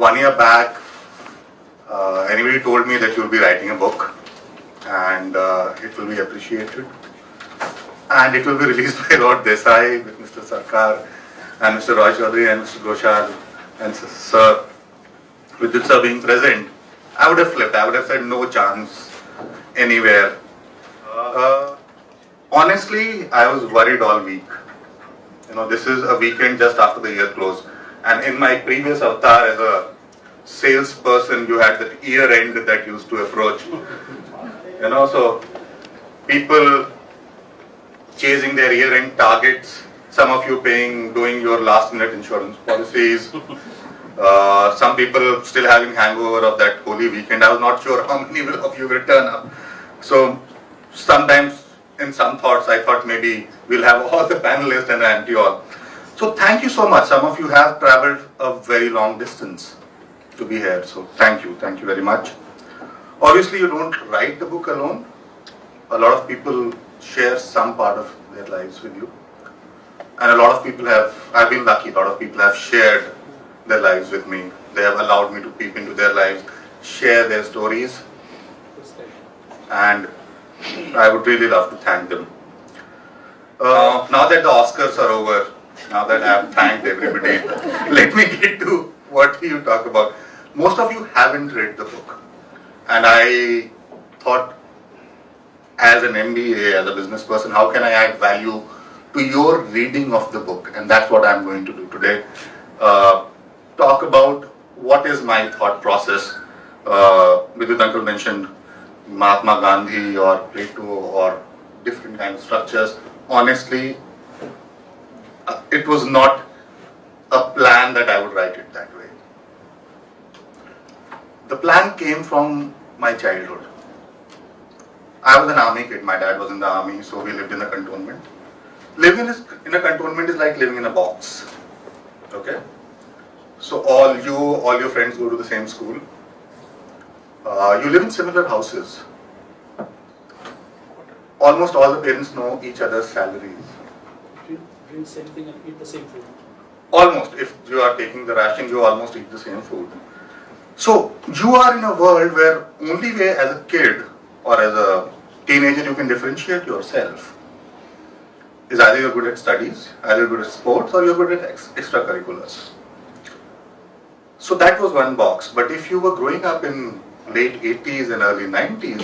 1 year back, anybody told me that you'll be writing a book and it will be appreciated and it will be released by Lord Desai with Mr. Sarkar and Mr. Roy Chaudhary and Mr. Goshal and Sir, with it sir being present, I would have flipped. I would have said no chance anywhere. Honestly, I was worried all week. You know, this is a weekend just after the year close, and in my previous avatar as a salesperson, you had that year end that used to approach. You know, so people chasing their year end targets. Some of you doing your last minute insurance policies. Some people still having hangover of that holy weekend. I was not sure how many of you will turn up. So sometimes in some thoughts I thought maybe we'll have all the panelists and empty all. So thank you so much. Some of you have traveled a very long distance to be here. So thank you very much. Obviously you don't write the book alone. A lot of people share some part of their lives with you. And a lot of people I've been lucky, a lot of people have shared their lives with me. They have allowed me to peep into their lives, share their stories, and I would really love to thank them. Now that the Oscars are over, now that I have thanked everybody, let me get to what you talk about. Most of you haven't read the book, and I thought as an MBA, as a business person, how can I add value to your reading of the book? And that's what I'm going to do today. Talk about what is my thought process. Vidit uncle mentioned Mahatma Gandhi or Plato or different kind of structures. Honestly, it was not a plan that I would write it that way. The plan came from my childhood. I was an army kid. My dad was in the army, so we lived in a cantonment. Living in a cantonment is like living in a box. Okay? So all your friends go to the same school. You live in similar houses. Almost all the parents know each other's salaries. You drink same thing and eat the same food. Almost. If you are taking the ration, you almost eat the same food. So you are in a world where only way as a kid or as a teenager you can differentiate yourself is either you're good at studies, either you're good at sports, or you're good at extracurriculars. So that was one box. But if you were growing up in late 80s and early 90s,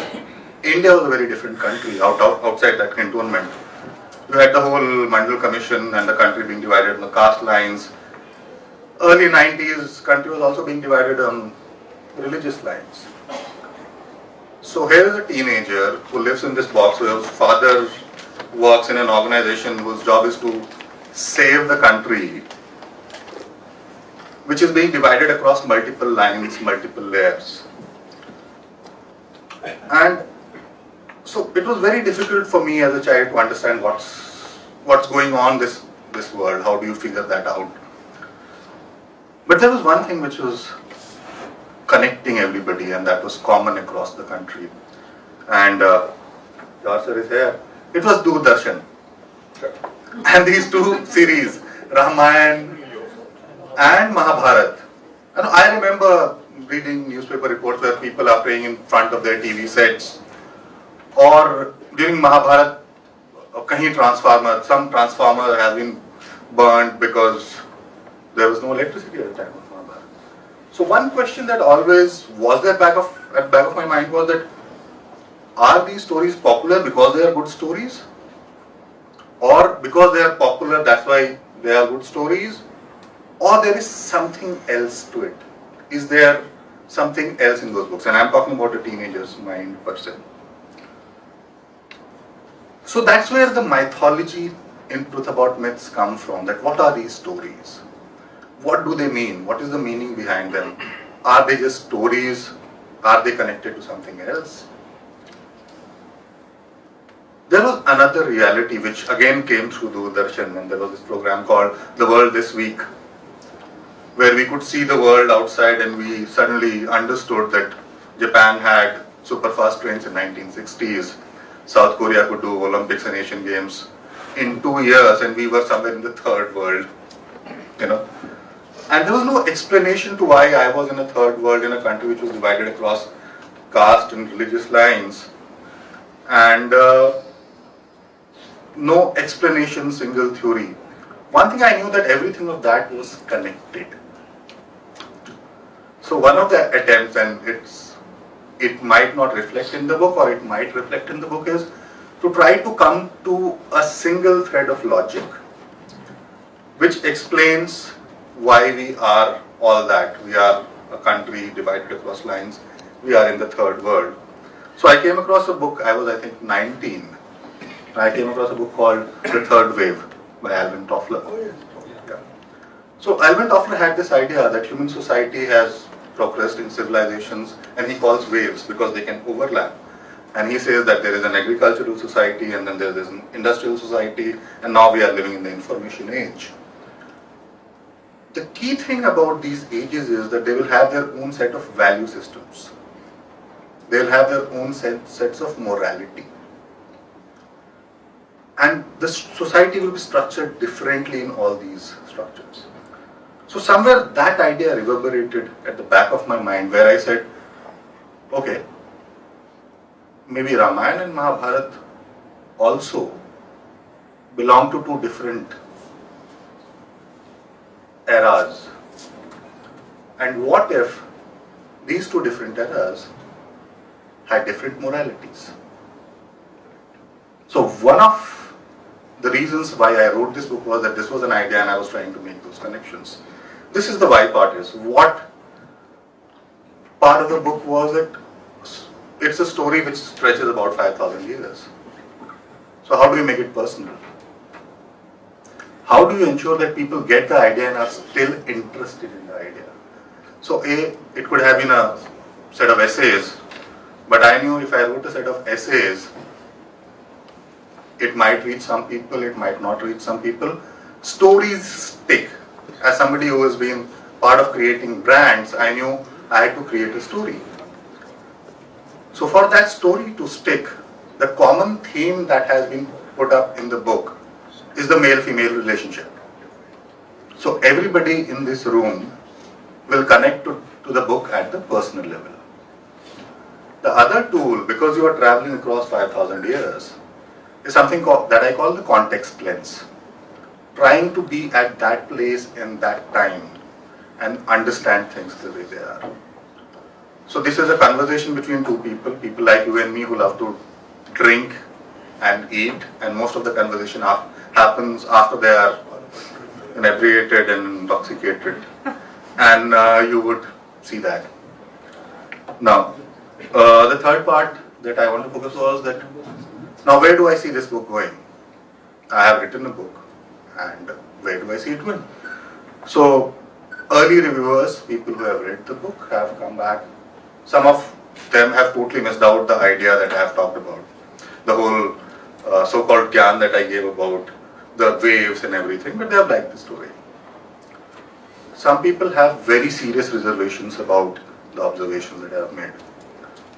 India was a very different country outside that cantonment. You had the whole Mandal Commission and the country being divided on the caste lines. Early 90s, country was also being divided on religious lines. So here is a teenager who lives in this box whose father works in an organization whose job is to save the country, which is being divided across multiple lines, multiple layers. And so it was very difficult for me as a child to understand what's going on this world. How do you figure that out? But there was one thing which was connecting everybody, and that was common across the country. And George sir is here. It was Doordarshan. And these two series, Ramayana and Mahabharata. And I remember reading newspaper reports where people are praying in front of their TV sets. Or during Mahabharata, some transformer has been burned because there was no electricity at the time of Mahabharata. So one question that always was at the back of my mind was that, are these stories popular because they are good stories? Or because they are popular, that's why they are good stories? Or there is something else to it? Is there something else in those books? And I'm talking about a teenager's mind per se. So that's where the mythology in Truth About Myths come from. That what are these stories? What do they mean? What is the meaning behind them? Are they just stories? Are they connected to something else? There was another reality which again came through Doordarshan, and there was this program called The World This Week, where we could see the world outside and we suddenly understood that Japan had super-fast trains in 1960s. South Korea could do Olympics and Asian Games in 2 years, and we were somewhere in the third world, you know. And there was no explanation to why I was in a third world in a country which was divided across caste and religious lines. And no explanation, single theory. One thing I knew that everything of that was connected. So one of the attempts, and it might not reflect in the book or it might reflect in the book, is to try to come to a single thread of logic which explains why we are all that. We are a country divided across lines. We are in the third world. So I came across a book, I was I think 19. I came across a book called The Third Wave by Alvin Toffler. Yeah. So Alvin Toffler had this idea that human society has progressed in civilizations, and he calls waves because they can overlap. And he says that there is an agricultural society, and then there is an industrial society, and now we are living in the information age. The key thing about these ages is that they will have their own set of value systems. They will have their own sets of morality. And the society will be structured differently in all these structures. So somewhere that idea reverberated at the back of my mind, where I said, okay, maybe Ramayana and Mahabharata also belong to two different eras. And what if these two different eras had different moralities? So one of the reasons why I wrote this book was that this was an idea and I was trying to make those connections. This is the why part is. What part of the book was it? It's a story which stretches about 5,000 years. So how do you make it personal? How do you ensure that people get the idea and are still interested in the idea? So it could have been a set of essays, but I knew if I wrote a set of essays, it might reach some people, it might not reach some people. Stories stick. As somebody who has been part of creating brands, I knew I had to create a story. So for that story to stick, the common theme that has been put up in the book is the male-female relationship. So everybody in this room will connect to the book at the personal level. The other tool, because you are traveling across 5,000 years, is something that I call the context lens. Trying to be at that place in that time and understand things the way they are. So this is a conversation between two people like you and me who love to drink and eat, and most of the conversation happens after they are inebriated and intoxicated, and you would see that. Now, the third part that I want to focus was that, now where do I see this book going? I have written a book, and where do I see it going? So, early reviewers, people who have read the book, have come back. Some of them have totally missed out the idea that I have talked about. The whole so-called gyan that I gave about the waves and everything, but they have liked the story. Some people have very serious reservations about the observations that I have made.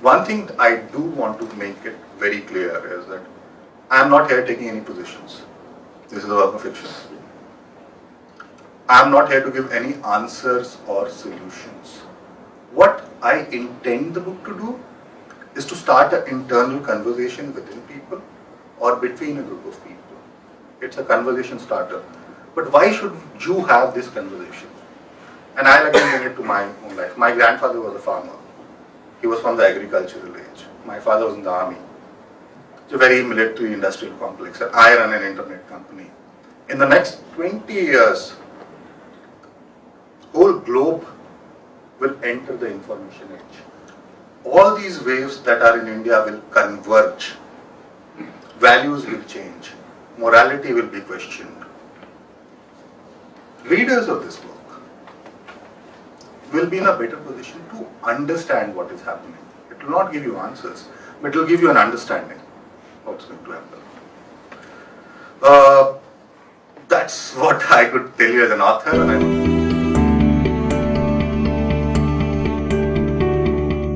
One thing I do want to make it very clear is that I am not here taking any positions. This is a work of fiction. I am not here to give any answers or solutions. What I intend the book to do is to start an internal conversation within people or between a group of people. It's a conversation starter. But why should you have this conversation? And I'll again bring it to my own life. My grandfather was a farmer. He was from the agricultural age. My father was in the army. It's a very military industrial complex. And I run an internet company. In the next 20 years, whole globe will enter the information age. All these waves that are in India will converge. Values will change. Morality will be questioned. Readers of this book will be in a better position to understand what is happening. It will not give you answers, but it will give you an understanding of what's going to happen. That's what I could tell you as an author.